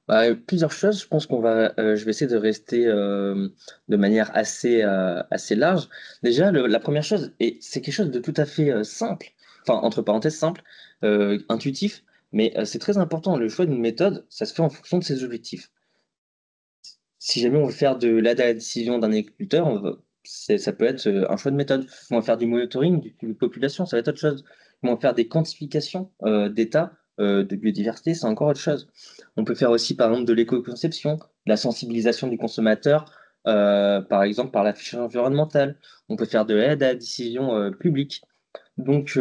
Bah, plusieurs choses. Je pense je vais essayer de rester de manière assez large. Déjà, la première chose, et c'est quelque chose de tout à fait simple, enfin, entre parenthèses, simple, intuitif, mais c'est très important. Le choix d'une méthode, ça se fait en fonction de ses objectifs. Si jamais on veut faire de l'aide à la décision d'un agriculteur, ça peut être un choix de méthode. On va faire du monitoring du population, ça va être autre chose. On va faire des quantifications d'état, de biodiversité, c'est encore autre chose. On peut faire aussi, par exemple, de l'éco-conception, de la sensibilisation du consommateur, par exemple, par l'affichage environnemental. On peut faire de l'aide à la décision publique. Donc,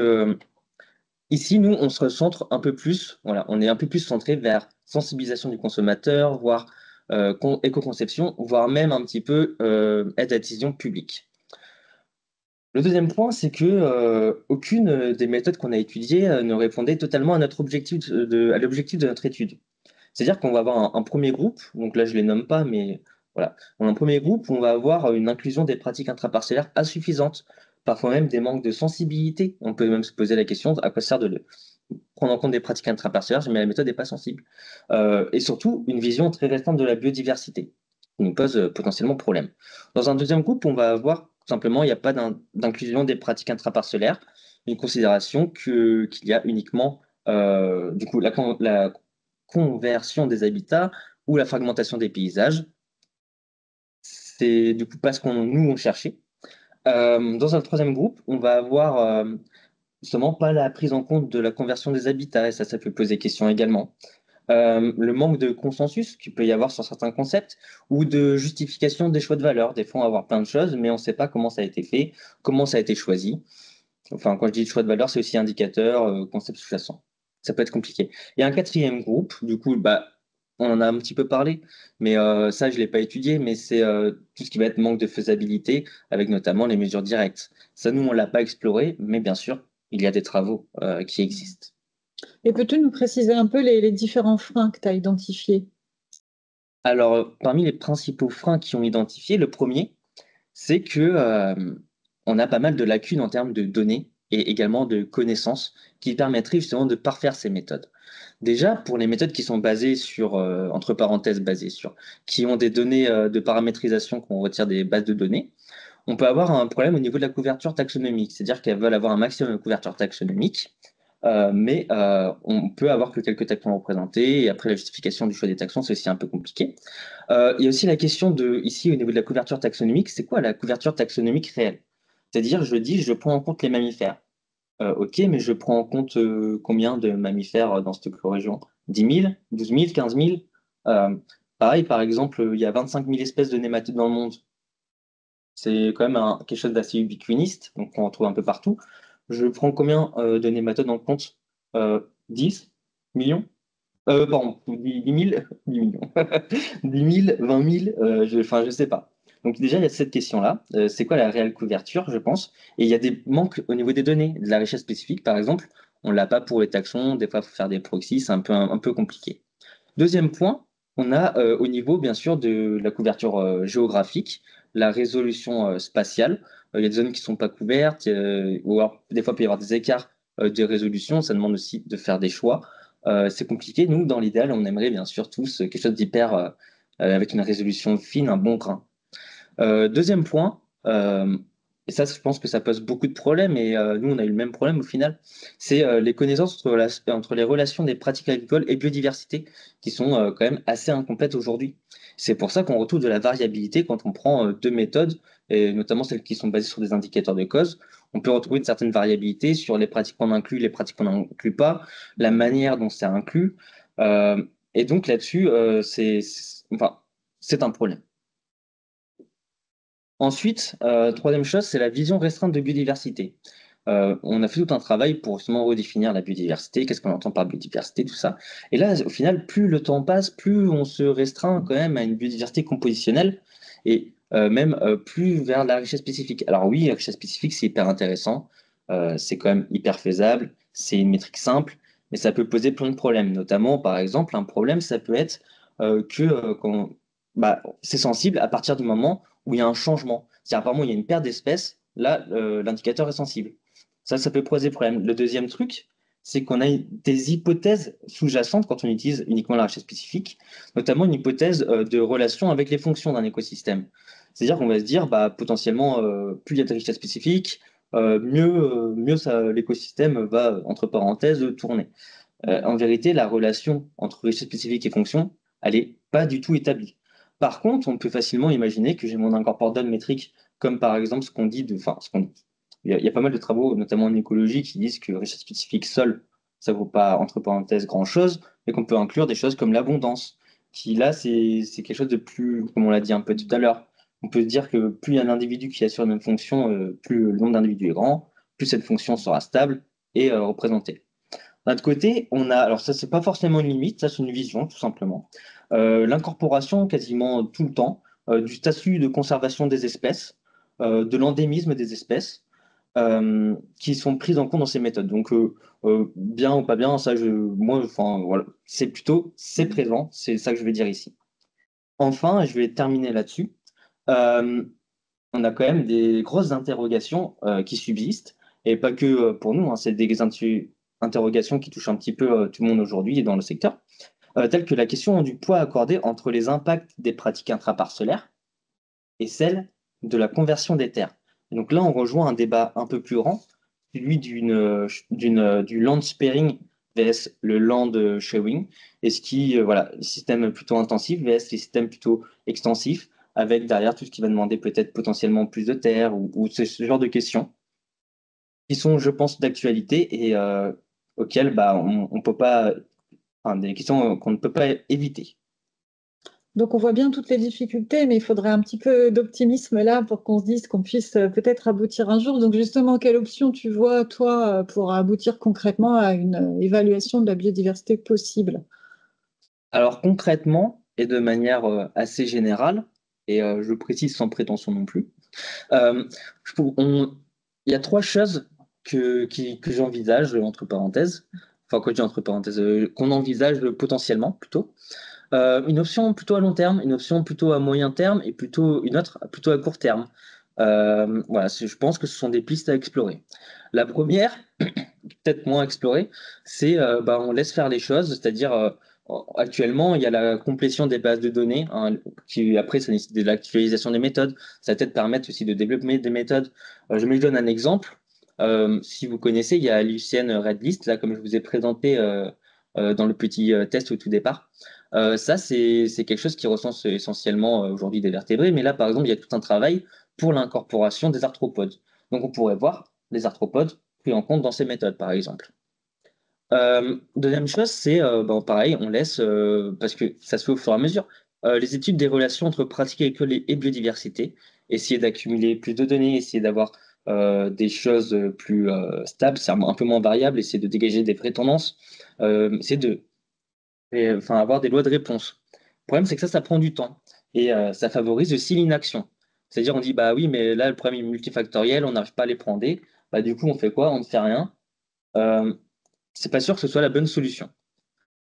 ici, nous, on se recentre un peu plus, voilà, on est un peu plus centré vers sensibilisation du consommateur, voire éco-conception, voire même un petit peu aide à la décision publique. Le deuxième point, c'est que aucune des méthodes qu'on a étudiées ne répondait totalement à notre objectif à l'objectif de notre étude. C'est-à-dire qu'on va avoir un premier groupe, donc là je les nomme pas, mais voilà, on a un premier groupe où on va avoir une inclusion des pratiques intraparcellaires insuffisante, parfois même des manques de sensibilité. On peut même se poser la question à quoi sert de prendre en compte des pratiques intraparcellaires, mais la méthode n'est pas sensible. Et surtout, une vision très restreinte de la biodiversité, qui nous pose potentiellement problème. Dans un deuxième groupe, on va avoir tout simplement, il n'y a pas d'inclusion des pratiques intraparcellaires, une considération qu'il y a uniquement du coup la conversion des habitats ou la fragmentation des paysages. C'est du coup pas ce qu'on nous on cherchait. Dans un troisième groupe, on va avoir justement pas la prise en compte de la conversion des habitats, et ça peut poser question également. Le manque de consensus qu'il peut y avoir sur certains concepts ou de justification des choix de valeur. Des fois, on va avoir plein de choses, mais on ne sait pas comment ça a été fait, comment ça a été choisi. Enfin, quand je dis choix de valeur, c'est aussi indicateur, concept sous-jacent. Ça peut être compliqué. Il y a un quatrième groupe, du coup, bah, on en a un petit peu parlé, mais ça, je ne l'ai pas étudié, mais c'est tout ce qui va être manque de faisabilité, avec notamment les mesures directes. Ça, nous, on ne l'a pas exploré, mais bien sûr, il y a des travaux qui existent. Et peux-tu nous préciser un peu les différents freins que tu as identifiés? Alors, parmi les principaux freins qui ont identifié, le premier, c'est que on a pas mal de lacunes en termes de données et également de connaissances qui permettraient justement de parfaire ces méthodes. Déjà, pour les méthodes qui sont basées sur, entre parenthèses, basées sur, qui ont des données de paramétrisation qu'on retire des bases de données, on peut avoir un problème au niveau de la couverture taxonomique, c'est-à-dire qu'elles veulent avoir un maximum de couverture taxonomique, mais on peut avoir que quelques taxons représentés, et après la justification du choix des taxons, c'est aussi un peu compliqué. Il y a aussi la question de, ici, au niveau de la couverture taxonomique, c'est quoi la couverture taxonomique réelle? C'est-à-dire, je dis, je prends en compte les mammifères. Ok, mais je prends en compte combien de mammifères dans cette région? 10 000, 12 000, 15 000? Euh, Pareil, par exemple, il y a 25 000 espèces de nématodes dans le monde. C'est quand même quelque chose d'assez ubiquiniste, donc on en trouve un peu partout. Je prends combien de nématodes en compte? 10 millions? Pardon, 10 000, 10 millions. 10 000, 20 000, enfin, je sais pas. Donc déjà, il y a cette question-là. C'est quoi la réelle couverture, je pense? Et il y a des manques au niveau des données. De la richesse spécifique, par exemple, on l'a pas pour les taxons. Des fois, il faut faire des proxys, c'est un peu compliqué. Deuxième point, on a au niveau, bien sûr, de la couverture géographique, la résolution spatiale. Il y a des zones qui ne sont pas couvertes, ou alors des fois, il peut y avoir des écarts de résolution. Ça demande aussi de faire des choix. C'est compliqué. Nous, dans l'idéal, on aimerait bien sûr tous quelque chose d'hyper avec une résolution fine, un bon grain. Deuxième point, et ça, je pense que ça pose beaucoup de problèmes, et nous, on a eu le même problème au final, c'est les connaissances entre les relations des pratiques agricoles et biodiversité, qui sont quand même assez incomplètes aujourd'hui. C'est pour ça qu'on retrouve de la variabilité quand on prend deux méthodes, et notamment celles qui sont basées sur des indicateurs de cause. On peut retrouver une certaine variabilité sur les pratiques qu'on inclut, les pratiques qu'on n'inclut pas, la manière dont c'est inclus. Et donc là-dessus, enfin, c'est un problème. Ensuite, troisième chose, c'est la vision restreinte de biodiversité. On a fait tout un travail pour justement redéfinir la biodiversité, qu'est-ce qu'on entend par biodiversité, tout ça. Et là, au final, plus le temps passe, plus on se restreint quand même à une biodiversité compositionnelle et même plus vers la richesse spécifique. Alors oui, la richesse spécifique, c'est hyper intéressant, c'est quand même hyper faisable, c'est une métrique simple, mais ça peut poser plein de problèmes. Notamment, par exemple, un problème, ça peut être que bah, c'est sensible à partir du moment où il y a un changement. C'est-à-dire, apparemment, il y a une perte d'espèces, là, l'indicateur est sensible. Ça peut poser problème. Le deuxième truc, c'est qu'on a des hypothèses sous-jacentes quand on utilise uniquement la richesse spécifique, notamment une hypothèse de relation avec les fonctions d'un écosystème. C'est-à-dire qu'on va se dire, bah, potentiellement, plus il y a de richesse spécifique, mieux l'écosystème va, entre parenthèses, tourner. En vérité, la relation entre richesse spécifique et fonction, elle n'est pas du tout établie. Par contre, on peut facilement imaginer que j'ai mon incorpore-donne métrique, comme par exemple ce qu'on dit de, enfin, il y a pas mal de travaux, notamment en écologie, qui disent que richesse spécifique seule, ça vaut pas, entre parenthèses, grand-chose, mais qu'on peut inclure des choses comme l'abondance, qui là, c'est quelque chose de plus, comme on l'a dit un peu tout à l'heure, on peut se dire que plus il y a un individu qui assure une fonction, plus le nombre d'individus est grand, plus cette fonction sera stable et représentée. D'un autre côté, on a, alors ça, c'est pas forcément une limite, ça, c'est une vision, tout simplement. L'incorporation quasiment tout le temps du statut de conservation des espèces, de l'endémisme des espèces, qui sont prises en compte dans ces méthodes. Donc, bien ou pas bien, ça, moi, enfin, voilà, c'est présent, c'est ça que je vais dire ici. Enfin, et je vais terminer là-dessus. euh, on a quand même des grosses interrogations qui subsistent, et pas que pour nous, hein, c'est des interrogations qui touchent un petit peu tout le monde aujourd'hui dans le secteur, telles que la question du poids accordé entre les impacts des pratiques intraparcellaires et celle de la conversion des terres. Et donc là, on rejoint un débat un peu plus grand, celui du land sparing vs le land sharing, et ce qui, voilà, les systèmes plutôt intensifs vs les systèmes plutôt extensifs, avec derrière tout ce qui va demander peut-être potentiellement plus de terres ou ce genre de questions qui sont, je pense, d'actualité et auxquelles bah, on peut pas, enfin, des questions qu'on ne peut pas éviter. Donc on voit bien toutes les difficultés, mais il faudrait un petit peu d'optimisme là pour qu'on se dise qu'on puisse peut-être aboutir un jour. Donc justement, quelle option tu vois, toi, pour aboutir concrètement à une évaluation de la biodiversité possible? Alors concrètement et de manière assez générale, et je précise sans prétention non plus, euh, il y a trois choses que j'envisage, entre parenthèses, enfin quand je dis entre parenthèses, qu'on envisage potentiellement plutôt. Une option plutôt à long terme, une option plutôt à moyen terme et plutôt une autre plutôt à court terme. Voilà, je pense que ce sont des pistes à explorer. La première, peut-être moins explorée, c'est bah, on laisse faire les choses, c'est-à-dire actuellement il y a la complétion des bases de données, hein, qui après ça nécessite de l'actualisation des méthodes, ça va peut-être permettre aussi de développer des méthodes. Je me donne un exemple. Si vous connaissez, il y a Lucien Redlist, là comme je vous ai présenté dans le petit test au tout départ. Ça, c'est quelque chose qui recense essentiellement aujourd'hui des vertébrés, mais là, par exemple, il y a tout un travail pour l'incorporation des arthropodes. Donc, on pourrait voir les arthropodes pris en compte dans ces méthodes, par exemple. Deuxième chose, c'est bon, pareil, on laisse, parce que ça se fait au fur et à mesure, les études des relations entre pratique agricole et biodiversité, essayer d'accumuler plus de données, essayer d'avoir des choses plus stables, c'est un peu moins variable, essayer de dégager des vraies tendances, essayer de enfin, avoir des lois de réponse. Le problème, c'est que ça prend du temps et ça favorise aussi l'inaction. C'est-à-dire, on dit, bah oui, mais là, le problème est multifactoriel, on n'arrive pas à les prendre. Bah, du coup, on fait quoi? On ne fait rien. Euh, c'est pas sûr que ce soit la bonne solution.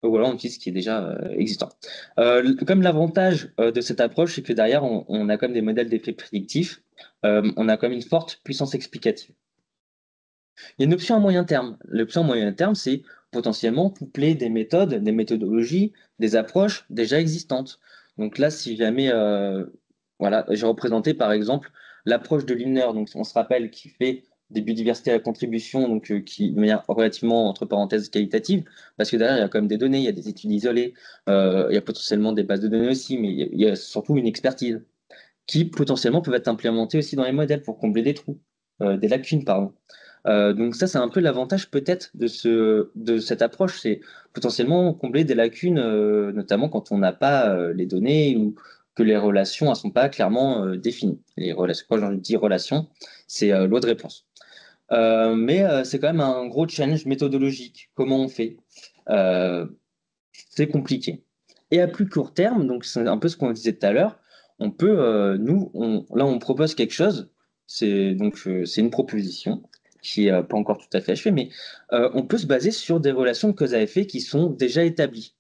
Donc voilà, on utilise ce qui est déjà existant. Comme l'avantage de cette approche, c'est que derrière, on a quand même des modèles d'effets prédictifs. On a quand même une forte puissance explicative. Il y a une option à moyen terme. L'option à moyen terme, c'est potentiellement coupler des méthodes, des méthodologies, des approches déjà existantes. Donc là, si jamais, voilà, j'ai représenté par exemple l'approche de Lindner, donc on se rappelle qui fait des biodiversités à la contribution, donc qui de manière relativement entre parenthèses qualitative, parce que derrière il y a quand même des données, il y a des études isolées, il y a potentiellement des bases de données aussi, mais il y a surtout une expertise qui potentiellement peuvent être implémentées aussi dans les modèles pour combler des trous, des lacunes, pardon. Donc ça, c'est un peu l'avantage peut-être de cette approche, c'est potentiellement combler des lacunes, notamment quand on n'a pas les données ou que les relations ne sont pas clairement définies. Les relations, quand je dis relations, c'est loi de réponse. Mais c'est quand même un gros challenge méthodologique. Comment on fait? Euh, c'est compliqué. Et à plus court terme, donc c'est un peu ce qu'on disait tout à l'heure, on peut, là on propose quelque chose, c'est une proposition qui est pas encore tout à fait achevée, mais on peut se baser sur des relations de cause à effet qui sont déjà établies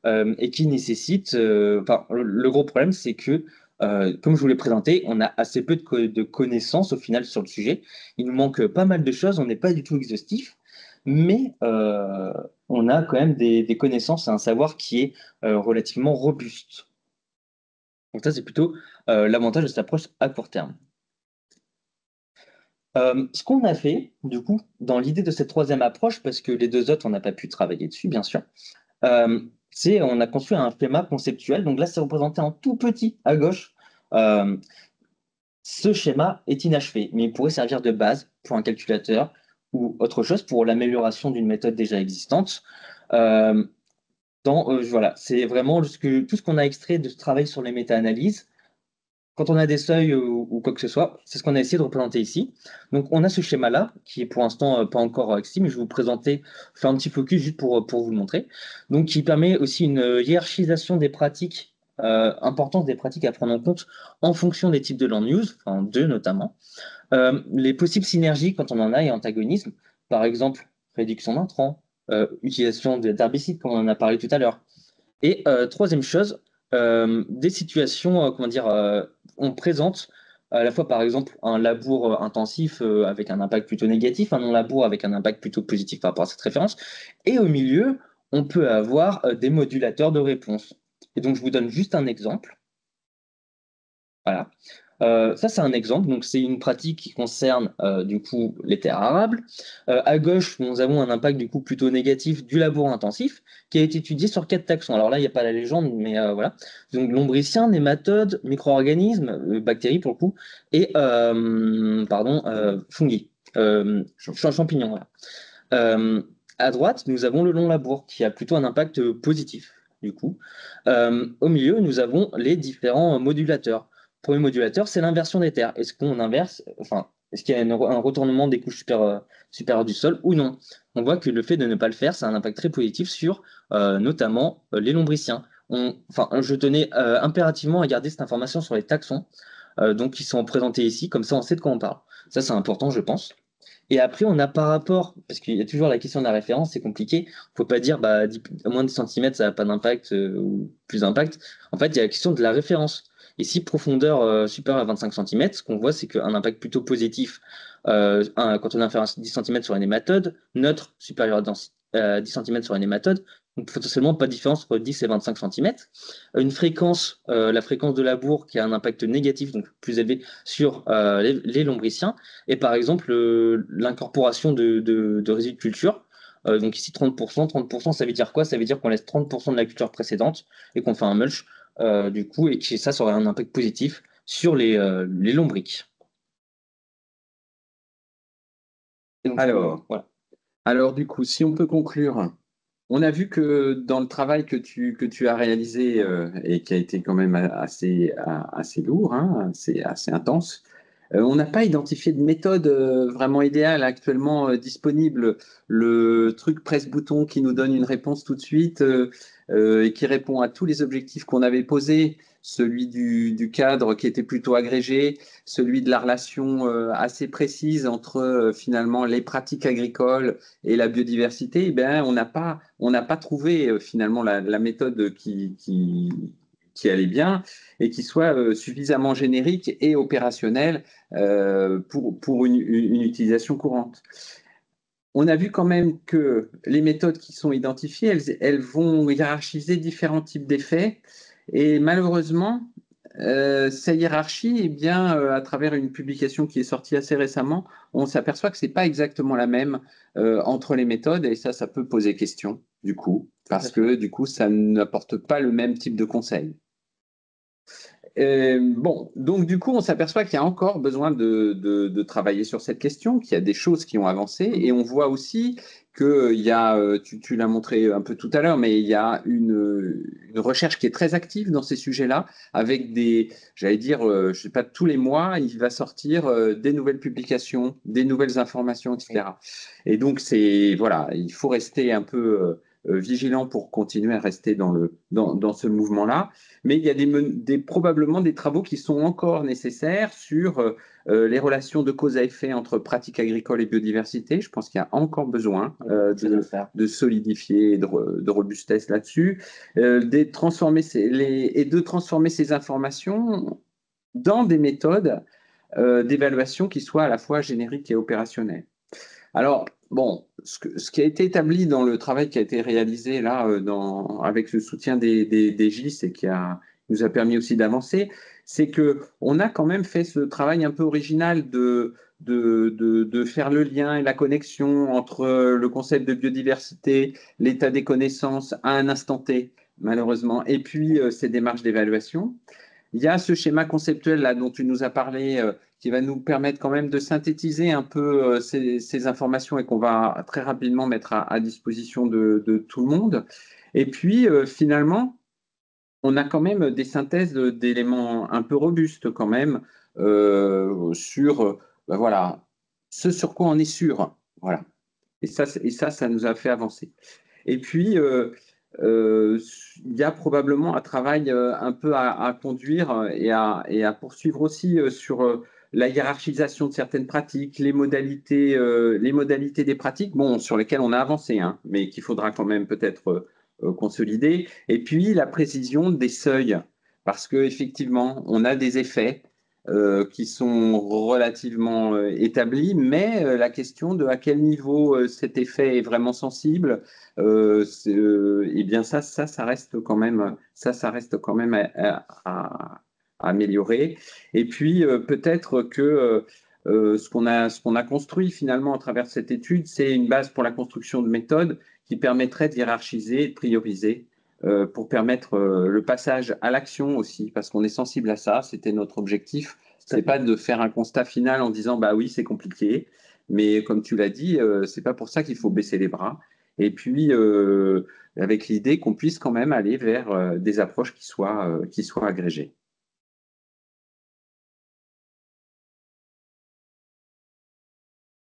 et qui nécessitent, enfin le gros problème c'est que comme je vous l'ai présenté, on a assez peu de connaissances au final sur le sujet. Il nous manque pas mal de choses, on n'est pas du tout exhaustif. mais on a quand même des connaissances et un savoir qui est relativement robuste. Donc ça, c'est plutôt l'avantage de cette approche à court terme. Ce qu'on a fait, du coup, dans l'idée de cette troisième approche, parce que les deux autres, on n'a pas pu travailler dessus, bien sûr, c'est on a construit un schéma conceptuel. Donc là, c'est représenté en tout petit à gauche. Euh, Ce schéma est inachevé, mais il pourrait servir de base pour un calculateur ou autre chose pour l'amélioration d'une méthode déjà existante. Euh, voilà, c'est vraiment tout ce qu'on a extrait de ce travail sur les méta-analyses. Quand on a des seuils ou quoi que ce soit, c'est ce qu'on a essayé de représenter ici. Donc, on a ce schéma-là, qui est pour l'instant pas encore existe, mais je vais vous présenter, faire un petit focus juste pour vous le montrer. Donc, qui permet aussi une hiérarchisation des pratiques, importance des pratiques à prendre en compte en fonction des types de land use, enfin deux notamment. Les possibles synergies quand on en a et antagonisme, par exemple, réduction d'intrants, utilisation d'herbicides, comme on en a parlé tout à l'heure. Et troisième chose, des situations, comment dire, on présente à la fois par exemple un labour intensif avec un impact plutôt négatif, un non-labour avec un impact plutôt positif par rapport à cette référence, et au milieu, on peut avoir des modulateurs de réponse. Et donc je vous donne juste un exemple. Voilà. Ça, c'est un exemple. Donc, c'est une pratique qui concerne du coup les terres arables. À gauche, nous avons un impact du coup plutôt négatif du labour intensif qui a été étudié sur 4 taxons. Alors là, il n'y a pas la légende, mais voilà. Donc, lombriciens, nématodes, micro-organismes, bactéries pour le coup, et pardon, fungi, champignons. Voilà. Euh, à droite, nous avons le long labour qui a plutôt un impact positif. Du coup, au milieu, nous avons les différents modulateurs. Premier modulateur, c'est l'inversion des terres. Est-ce qu'on inverse, enfin, est-ce qu'il y a un retournement des couches supérieures du sol ou non? On voit que le fait de ne pas le faire, ça a un impact très positif sur notamment les lombriciens. Enfin, je tenais impérativement à garder cette information sur les taxons, donc qui sont présentés ici, comme ça on sait de quoi on parle. Ça, c'est important, je pense. Et après, on a par rapport, parce qu'il y a toujours la question de la référence, c'est compliqué. Il ne faut pas dire bah, moins de centimètres, ça n'a pas d'impact ou plus d'impact. En fait, il y a la question de la référence. Et si profondeur supérieure à 25 centimètres, ce qu'on voit, c'est qu'un impact plutôt positif quand on a fait 10 centimètres sur un hématode, neutre supérieur à 10 centimètres sur un hématode, donc potentiellement pas de différence entre 10 et 25 centimètres. Une fréquence, la fréquence de labour qui a un impact négatif, donc plus élevé sur les lombriciens. Et par exemple, l'incorporation de résidus de culture. Donc ici 30%, 30%, ça veut dire quoi? Ça veut dire qu'on laisse 30% de la culture précédente et qu'on fait un mulch, du coup, et que ça aurait un impact positif sur les lombrics. Donc, voilà. Alors, du coup, si on peut conclure, on a vu que dans le travail que tu as réalisé et qui a été quand même assez lourd, hein, assez intense, on n'a pas identifié de méthode vraiment idéale actuellement disponible. Le truc presse-bouton qui nous donne une réponse tout de suite et qui répond à tous les objectifs qu'on avait posés, celui du cadre qui était plutôt agrégé, celui de la relation assez précise entre finalement les pratiques agricoles et la biodiversité, eh bien, on n'a pas trouvé finalement la méthode qui allait bien et qui soit suffisamment générique et opérationnelle pour une utilisation courante. On a vu quand même que les méthodes qui sont identifiées, elles vont hiérarchiser différents types d'effets. Et malheureusement, cette hiérarchie, eh bien, à travers une publication qui est sortie assez récemment, on s'aperçoit que ce n'est pas exactement la même entre les méthodes. Et ça peut poser question, du coup, parce que du coup, ça n'apporte pas le même type de conseil. Bon, donc du coup, on s'aperçoit qu'il y a encore besoin de travailler sur cette question, qu'il y a des choses qui ont avancé, et on voit aussi qu'il y a, tu l'as montré un peu tout à l'heure, mais il y a une recherche qui est très active dans ces sujets-là, avec j'allais dire, je sais pas, tous les mois, il va sortir des nouvelles publications, des nouvelles informations, etc. Et donc, voilà, il faut rester un peu vigilant pour continuer à rester dans ce mouvement-là. Mais il y a probablement des travaux qui sont encore nécessaires sur les relations de cause à effet entre pratiques agricoles et biodiversité. Je pense qu'il y a encore besoin de solidifier et de robustesse là-dessus, de transformer ces informations dans des méthodes d'évaluation qui soient à la fois génériques et opérationnelles. Alors, bon, ce qui a été établi dans le travail qui a été réalisé là, avec le soutien des GIS et nous a permis aussi d'avancer, c'est que on a quand même fait ce travail un peu original de faire le lien et la connexion entre le concept de biodiversité, l'état des connaissances à un instant T, malheureusement, et puis ces démarches d'évaluation. Il y a ce schéma conceptuel là dont tu nous as parlé, qui va nous permettre quand même de synthétiser un peu ces informations et qu'on va très rapidement mettre à disposition de tout le monde. Et puis finalement, on a quand même des synthèses d'éléments un peu robustes quand même sur ben voilà, ce sur quoi on est sûr. Voilà. Ça nous a fait avancer. Et puis, il y a probablement un travail un peu à conduire et à poursuivre aussi sur la hiérarchisation de certaines pratiques, les modalités des pratiques, bon, sur lesquelles on a avancé, hein, mais qu'il faudra quand même peut-être consolider. Et puis, la précision des seuils, parce qu'effectivement, on a des effets qui sont relativement établis, mais la question de à quel niveau cet effet est vraiment sensible, eh bien ça reste quand même, ça reste quand même à améliorer. Et puis peut-être que ce qu'on a construit finalement à travers cette étude, c'est une base pour la construction de méthodes qui permettrait de hiérarchiser et de prioriser pour permettre le passage à l'action aussi, parce qu'on est sensible à ça, c'était notre objectif. C'est pas de faire un constat final en disant bah oui, c'est compliqué, mais comme tu l'as dit, c'est pas pour ça qu'il faut baisser les bras. Et puis avec l'idée qu'on puisse quand même aller vers des approches qui soient agrégées.